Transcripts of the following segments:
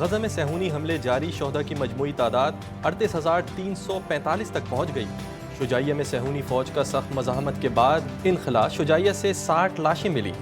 गजा में सहूनी हमले जारी, शोहदा की मजमूई तादाद 38,345 तक पहुँच गई। शुजाइया में सहूनी फौज का सख्त मज़ाहमत के बाद इनखला, शुजाइया से 60 लाशें मिली।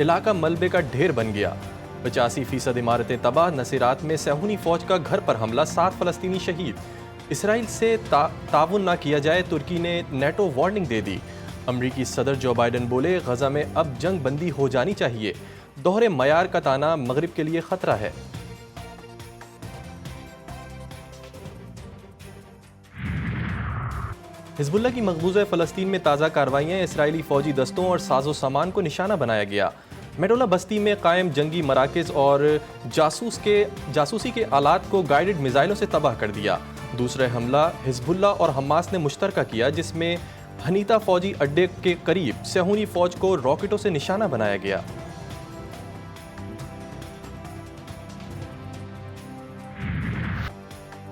इलाका मलबे का ढेर बन गया। 85% इमारतें तबाह। नसीरात में सहूनी फौज का घर पर हमला, 7 फ़लस्तीनी शहीद। इसराइल से ताउन ना किया जाए, तुर्की ने नेटो वार्निंग दे दी। अमरीकी सदर जो बाइडन बोले, गजा में अब जंग बंदी हो जानी चाहिए। दोहरे मयार का ताना मगरिब के लिए खतरा है। हिजबुल्लाह की मकबूजा फ़लस्तीन में ताज़ा कार्रवाइयाँ, इसराइली फ़ौजी दस्तों और साजो सामान को निशाना बनाया गया। मेडोला बस्ती में कायम जंगी मराकज़ और जासूसी के आलात को गाइडेड मिज़ाइलों से तबाह कर दिया। दूसरा हमला हिजबुल्लाह और हमास ने मुश्तरका किया, जिसमें हनीता फ़ौजी अड्डे के करीब सहूनी फ़ौज को रॉकेटों से निशाना बनाया गया।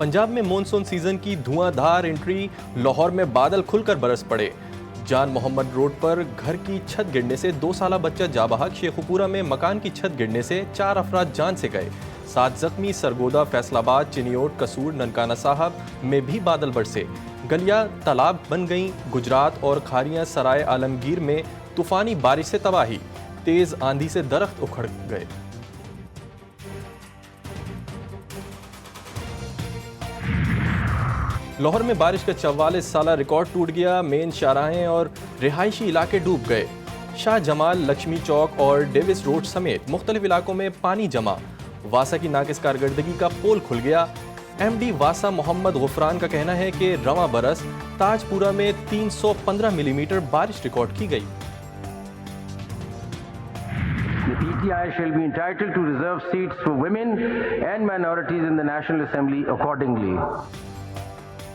पंजाब में मॉनसून सीजन की धुआंधार एंट्री, लाहौर में बादल खुलकर बरस पड़े। जान मोहम्मद रोड पर घर की छत गिरने से 2 साला बच्चा जाबहक। शेखुपुरा में मकान की छत गिरने से 4 अफराद जान से गए, 7 जख्मी। सरगोदा, फैसलाबाद, चिनियोट, कसूर, ननकाना साहब में भी बादल बरसे। गलियां तालाब बन गईं। गुजरात और खारियां सराय आलमगीर में तूफानी बारिश से तबाही, तेज आंधी से दरख्त उखड़ गए। लाहौर में बारिश का 44 साला रिकॉर्ड टूट गया। मेन शाहराहें और रिहायशी इलाके डूब गए। शाह जमाल, लक्ष्मी चौक और डेविस रोड समेत मुख्तलिफ इलाकों में पानी जमा। वासा की नाकिस कारकर्दगी का पोल खुल गया। MD वासा मोहम्मद गुफरान का कहना है कि रवां बरस ताजपुरा में 315 मिलीमीटर बारिश रिकॉर्ड की गई। The PTI shall be entitled to reserve seats for women and minorities in the National Assembly accordingly.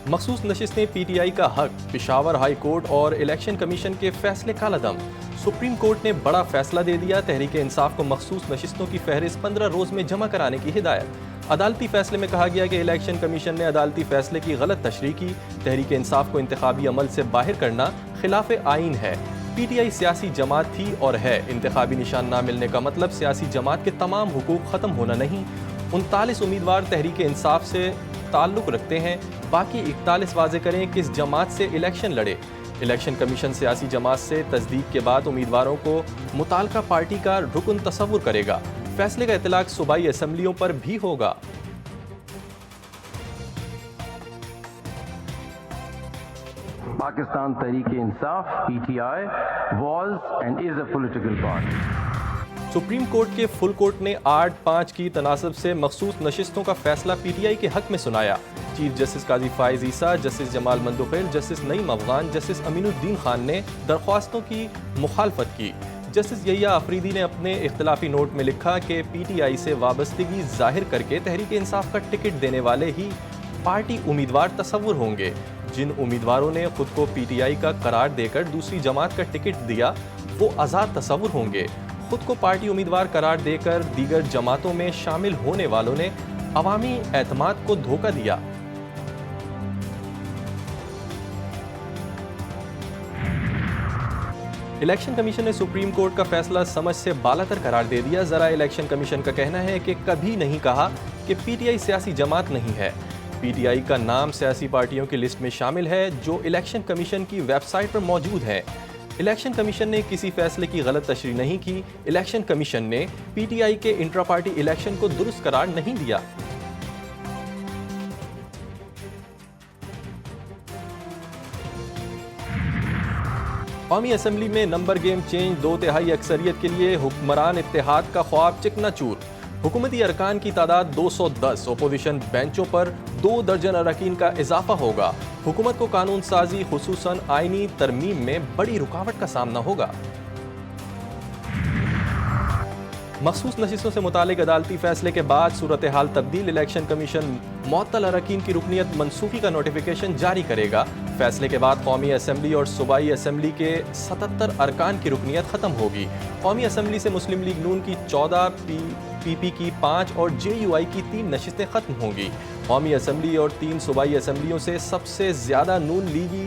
मखसूस नशिस्तें PTI का हक, पेशावर हाई कोर्ट और इलेक्शन कमीशन के फैसले कालादम। सुप्रीम कोर्ट ने बड़ा फैसला दे दिया। तहरीक इंसाफ को मखसूस नशिस्तों की फहरिस्त 15 रोज में जमा कराने की हिदायत। अदालती फैसले में कहा गया कि इलेक्शन कमीशन ने अदालती फैसले की गलत तशरीह की। तहरीक इंसाफ को इंतखाबी अमल से बाहर करना खिलाफ आइन है। PTI सियासी जमात थी और है। इंतखाबी निशान ना मिलने का मतलब सियासी जमात के तमाम हुकूक ख़त्म होना नहीं। 39 उम्मीदवार तहरीक इंसाफ से ताल्लुक़ रखते हैं, बाकी 41 वाज़े करें किस जमात से इलेक्शन लड़े। इलेक्शन कमीशन सियासी जमात से तस्दीक के बाद उम्मीदवारों को मुताल्लिका पार्टी का रुकन तस्वुर करेगा। फैसले का इतलाक सूबाई असम्बलियों पर भी होगा। Pakistan Tehreek-e-Insaf (PTI) was and is a political party. Supreme court के फुल कोर्ट ने 8-5 की तनासब से मखसूस नशिस्तों का फैसला PTI के हक में सुनाया। Chief justice Qazi Faez Isa, justice Jamal Mandokhail, justice Naeem Afghan, justice Aminuddin Khan ने दरख्वास्तों की मुखालफत की। जस्टिस यहिया अफरीदी ने अपने इख्तलाफी नोट में लिखा कि PTI से वाबस्तगी जाहिर करके तहरीक इंसाफ का टिकट देने वाले ही पार्टी उम्मीदवार तस्वुर होंगे। जिन उम्मीदवारों ने खुद को PTI का करार देकर दूसरी जमात का टिकट दिया, वो आज़ाद तस्वुर होंगे। खुद को पार्टी उम्मीदवार करार देकर दीगर जमातों में शामिल होने वालों ने अवामी एतमाद को धोखा दिया। इलेक्शन कमीशन ने सुप्रीम कोर्ट का फैसला समझ से बालातर करार दे दिया। जरा इलेक्शन कमीशन का कहना है कि कभी नहीं कहा कि PTI सियासी जमात नहीं है। PTI का नाम सियासी पार्टियों की लिस्ट में शामिल है जो इलेक्शन कमीशन की वेबसाइट पर मौजूद है। इलेक्शन कमीशन ने किसी फैसले की गलत तशरीह नहीं की। इलेक्शन कमीशन ने PTI के इंट्रा पार्टी इलेक्शन को दुरुस्त करार नहीं दिया। कौमी असम्बली में नंबर गेम चेंज, 2/3 अक्सरियत के लिए हुक्मरान इत्तेहाद का ख्वाब चिकनाचूर। हुकूमती अरकान की तादाद 210, अपोजिशन बेंचों पर 2 दर्जन अरकान का इजाफा होगा। हुकूमत को कानून साजी खुसूसन आइनी तरमीम में बड़ी रुकावट का सामना होगा। मखसूस नशिस्तों से मुतालिक अदालती फैसले के बाद सूरत हाल तब्दील। इलेक्शन कमीशन मुअत्तल अरकान की रुकनीत मनसूखी का नोटिफिकेशन जारी करेगा। फैसले के बाद कौमी असम्बली और सूबाई असम्बली के 77 अरकान की रुकनीत ख़त्म होगी। कौमी असम्बली से मुस्लिम लीग नून की 14, PP की 5 और JUI की 3 नशिस्तें ख़त्म होंगी। कौमी असम्बली और 3 सूबाई असम्बलियों से सबसे ज़्यादा नून लीगी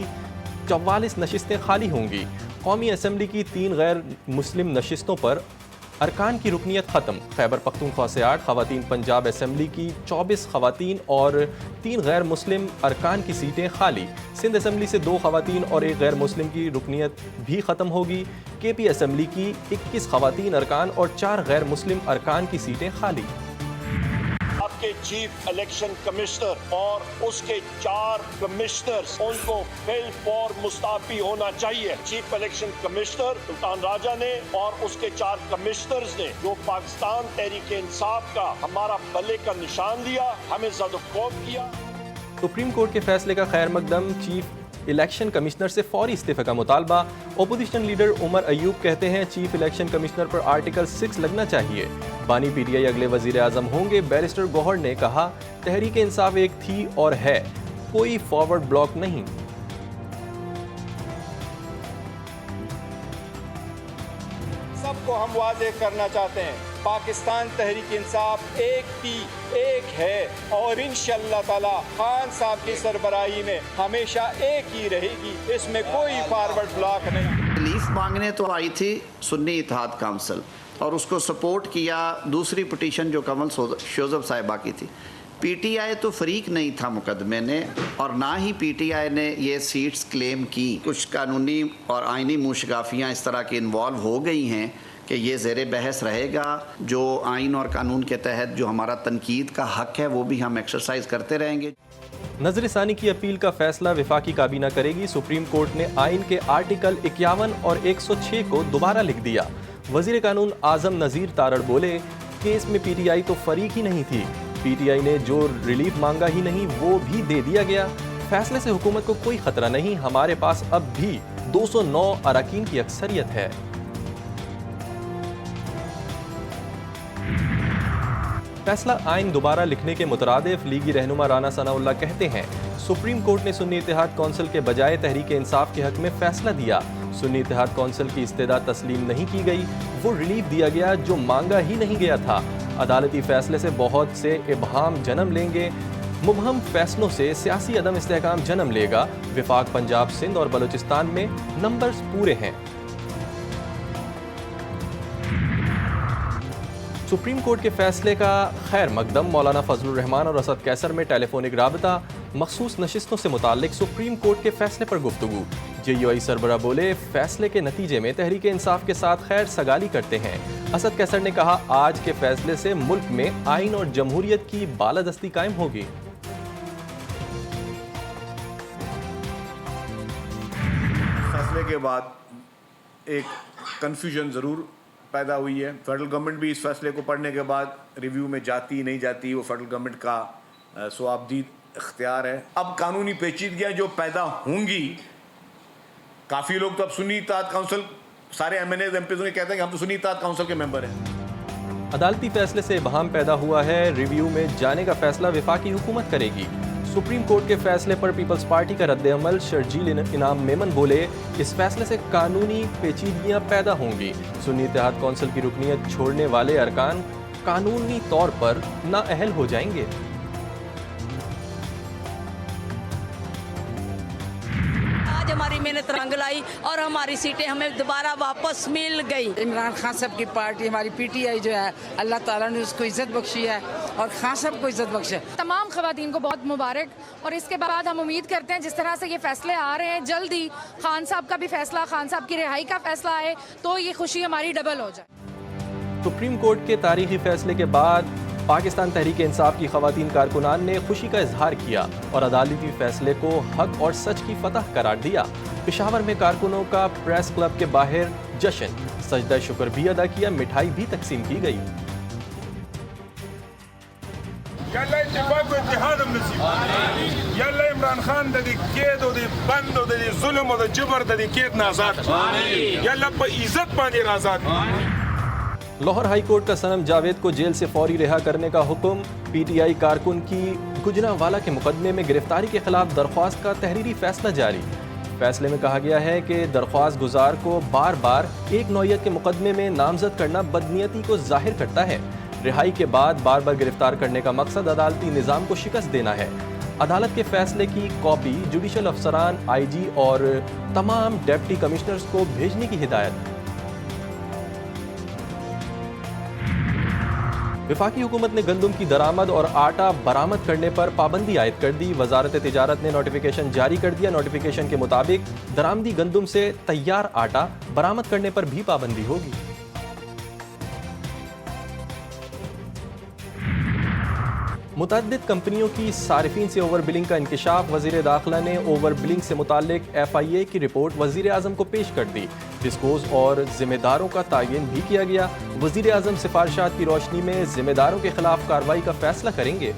44 नशिस्तें खाली होंगी। कौमी असम्बली की 3 गैर मुस्लिम नशिस्तों पर अरकान की रुकनीत ख़त्म। खैबर पख्तूनख्वा से 8 ख़वातीन, पंजाब असम्बली की 24 ख़वातीन और 3 गैर मुस्लिम अरकान की सीटें खाली। सिंध असम्बली से 2 ख़वातीन और 1 गैर मुस्लिम की रुकनीत भी ख़त्म होगी। KP असम्बली की 21 ख़वातीन अरकान और 4 गैर मुस्लिम अरकान की सीटें खाली। आपके चीफ इलेक्शन कमिश्नर और उसके 4 कमिश्नर्स उनको फिल फॉर मुस्ताफी होना चाहिए। Chief election commissioner Sultan Raja ने और उसके 4 कमिश्नर्स ने जो पाकिस्तान तहरीक इंसाफ का हमारा भले का निशान दिया, हमें ज़द-ओ-खौफ किया। सुप्रीम कोर्ट के फैसले का खैर मकदम। चीफ इलेक्शन कमिश्नर से फौरी इस्तीफे का मुतालबा। ओपोजिशन लीडर उमर अयूब कहते हैं चीफ इलेक्शन कमिश्नर पर आर्टिकल 6 लगना चाहिए। बानी PTI अगले वजीर आजम होंगे। बैरिस्टर गौहर ने कहा तहरीक इंसाफ एक थी और है, कोई फॉरवर्ड ब्लॉक नहीं। सबको हम वाजे करना चाहते हैं, पाकिस्तान तहरीक इंसाफ एक थी, एक है और इंशाअल्लाह ताला खान साहब की सरबराही में हमेशा एक ही रहेगी। इसमें कोई फॉरवर्ड ब्लॉक नहीं। रिलीफ मांगने तो आई थी सुन्नी इत्तेहाद काउंसिल और उसको सपोर्ट किया दूसरी पिटीशन जो कमल शोजब साहिबा की थी। PTI तो फरीक नहीं था मुकदमे ने और ना ही PTI ने ये सीट्स क्लेम की। कुछ कानूनी और आइनी मुशगाफियाँ इस तरह की इन्वॉल्व हो गई हैं कि ये ज़ेरे बहस रहेगा। जो आइन और कानून के तहत जो हमारा तनकीद का हक़ है वो भी हम एक्सरसाइज करते रहेंगे। नजरसानी की अपील का फैसला विफाकी काबीना करेगी। सुप्रीम कोर्ट ने आइन के आर्टिकल 51 और 106 को दोबारा लिख दिया। वजीर कानून आजम नज़ीर तारड़ बोले केस में PTI तो फरीक ही नहीं थी। PTI ने जो रिलीफ मांगा ही नहीं वो भी दे दिया गया। फैसले से हुकूमत को कोई खतरा नहीं, हमारे पास अब भी 209 अरकान की अक्सरियत है। फैसला आइन दोबारा लिखने के मुतरादिफ लीगी रहनुमा राना सनाउल्लाह कहते हैं सुप्रीम कोर्ट ने सुन्नी इत्तेहाद कौंसिल के बजाय तहरीक इंसाफ के हक में फैसला दिया। सुन्नी इत्तेहाद कौंसिल की इस्तेदा तस्लीम नहीं की गई, वो रिलीफ दिया गया जो मांगा ही नहीं गया था। अदालती फैसले से बहुत से इबहाम जन्म लेंगे। मुबहम फैसलों से सियासी अदम इस्तेहकाम जन्म लेगा। विफाक पंजाब, सिंध और बलूचिस्तान में नंबर्स पूरे हैं। सुप्रीम कोर्ट के फैसले का खैर मकदम। मौलाना फजलुर रहमान और असद कैसर में टेलीफोनिक राबता। मखसूस नशिस्तों से मुताल्लिक सुप्रीम कोर्ट के फैसले पर गुफ्तगू। JUI सरबरा बोले फैसले के नतीजे में तहरीक इंसाफ के साथ खैर सगाली करते हैं। असद कैसर ने कहा आज के फैसले से मुल्क में आइन और जमहूरियत की बालादस्ती कायम होगी। फैसले के बाद एक कन्फ्यूजन ज़रूर पैदा हुई है। फेडरल गवर्नमेंट भी इस फैसले को पढ़ने के बाद रिव्यू में जाती नहीं जाती वो फेडरल गवर्नमेंट का सवाबदीद इख्तियार है। अब कानूनी पेचीदगियाँ जो पैदा होंगी, काफ़ी लोग तो अब सुन्नी इत्तेहाद काउंसिल सारे MNAs MPs कहते हैं कि हम तो सुन्नी इत्तेहाद काउंसिल के मेंबर हैं। अदालती फैसले से इबहाम पैदा हुआ है। रिव्यू में जाने का फैसला विफाकी हुकूमत करेगी। सुप्रीम कोर्ट के फैसले पर पीपल्स पार्टी का रद्द-ए-अमल। शर्जील इनाम मेमन बोले इस फैसले से कानूनी पेचीदगियां पैदा होंगी। सुन्नी इत्तेहाद कौंसिल की रुकनीत छोड़ने वाले अरकान कानूनी तौर पर नाअहल हो जाएंगे। आज हमारी मेहनत रंग लाई और हमारी सीटें हमें दोबारा वापस मिल गई। इमरान खान साहब की पार्टी हमारी PTI जो है अल्लाह ताला ने उसको इज्जत बख्शी है और खान साहब को इज्जत बख्शे। तमाम खवातीन को बहुत मुबारक। और इसके बाद हम उम्मीद करते हैं जिस तरह से ये फैसले आ रहे हैं जल्द ही खान साहब का भी फैसला, खान साहब की रिहाई का फैसला आए तो ये खुशी हमारी डबल हो जाए। सुप्रीम कोर्ट के तारीखी फैसले के बाद पाकिस्तान तहरीक इंसाफ की खवातीन कारकुनान ने खुशी का इजहार किया और अदालती फैसले को हक और सच की फतह करार दिया। पेशावर में कारकुनों का प्रेस क्लब के बाहर जश्न, सजदा शुक्र भी अदा किया, मिठाई भी तकसीम की गई। इमरान खान कैद बंद जुल्म और जबर कैद आजाद इज्जत पाने आजाद। लाहौर हाई कोर्ट का सनम जावेद को जेल से फौरी रिहा करने का हुक्म। PTI कारकुन की गुजरांवाला के मुकदमे में गिरफ्तारी के खिलाफ दरख्वास्त का तहरीरी फैसला जारी। फैसले में कहा गया है कि दरख्वास्त गुजार को बार बार एक नौयत के मुकदमे में नामजद करना बदनीयती को जाहिर करता है। रिहाई के बाद बार बार गिरफ्तार करने का मकसद अदालती निज़ाम को शिकस्त देना है। अदालत के फैसले की कॉपी जुडिशल अफसरान, IG और तमाम डिप्टी कमिश्नर्स को भेजने की हिदायत। वफाकी हुकूमत ने गंदम की दरामद और आटा बरामद करने पर पाबंदी आयद कर दी। वजारत तिजारत ने नोटिफिकेशन जारी कर दिया। नोटिफिकेशन के मुताबिक दरामदी गंदम से तैयार आटा बरामद करने पर भी पाबंदी होगी। मुतअद्दिद कंपनियों की सारिफीन से ओवर बिलिंग का इंकशाफ। वज़ीर दाखिला ने ओवर बिलिंग से मुताल्लिक FIA की रिपोर्ट वज़ीर आज़म को पेश कर दी। डिस्कोज और जिम्मेदारों का तयन भी किया गया। वज़ीर आज़म सिफारिशात की रोशनी में जिम्मेदारों के खिलाफ कार्रवाई का फैसला करेंगे।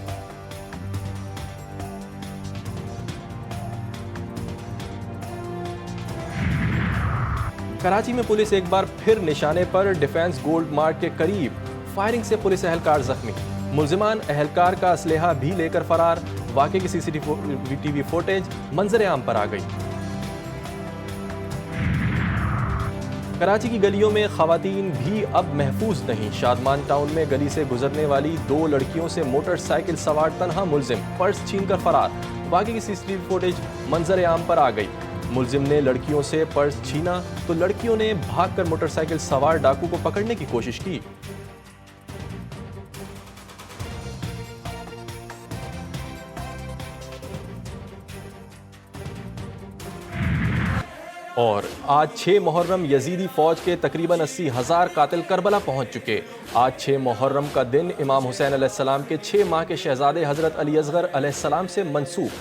कराची में पुलिस एक बार फिर निशाने पर। डिफेंस गोल्ड मार्ट के करीब फायरिंग से पुलिस एहलकार जख्मी। मुल्जिमान एहलकार का असलहा भी लेकर फरार। वाक़े की CCTV फुटेज मंजर आम पर आ गई। कराची की गलियों में खवातीन भी अब महफूज नहीं। शादमान टाउन में गली से गुजरने वाली 2 लड़कियों से मोटरसाइकिल सवार तनहा मुल्जिम पर्स छीनकर फरार। वाक़े की CCTV फुटेज मंजर आम पर आ गई। मुल्जिम ने लड़कियों से पर्स छीना तो लड़कियों ने भागकर मोटरसाइकिल सवार डाकू को पकड़ने की कोशिश की। और आज 6 मुहर्रम यजीदी फौज के तकरीबन 80,000 कातिल करबला पहुंच चुके। आज 6 मुहर्रम का दिन इमाम हुसैन अलैहिस्सलाम के 6 माह के शहजादे हज़रत अली असगर अलैहिस्सलाम से मंसूब।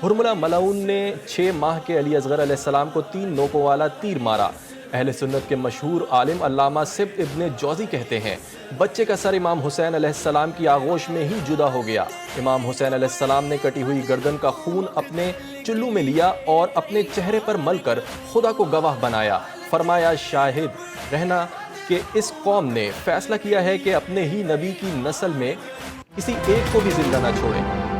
हुर्मुला मलाउन ने 6 माह के अली असगर अलैहिस्सलाम को 3 नोकों वाला तीर मारा। अहले सुन्नत के मशहूर आलिम अल्लामा सिब्त इब्ने जौज़ी कहते हैं, बच्चे का सर इमाम हुसैन अलैहिस्सलाम की आगोश में ही जुदा हो गया। इमाम हुसैन अलैहिस्सलाम ने कटी हुई गर्दन का खून अपने चुल्लू में लिया और अपने चेहरे पर मलकर खुदा को गवाह बनाया। फरमाया, शाहिद रहना कि इस कौम ने फैसला किया है कि अपने ही नबी की नस्ल में किसी एक को भी जिंदा न छोड़े।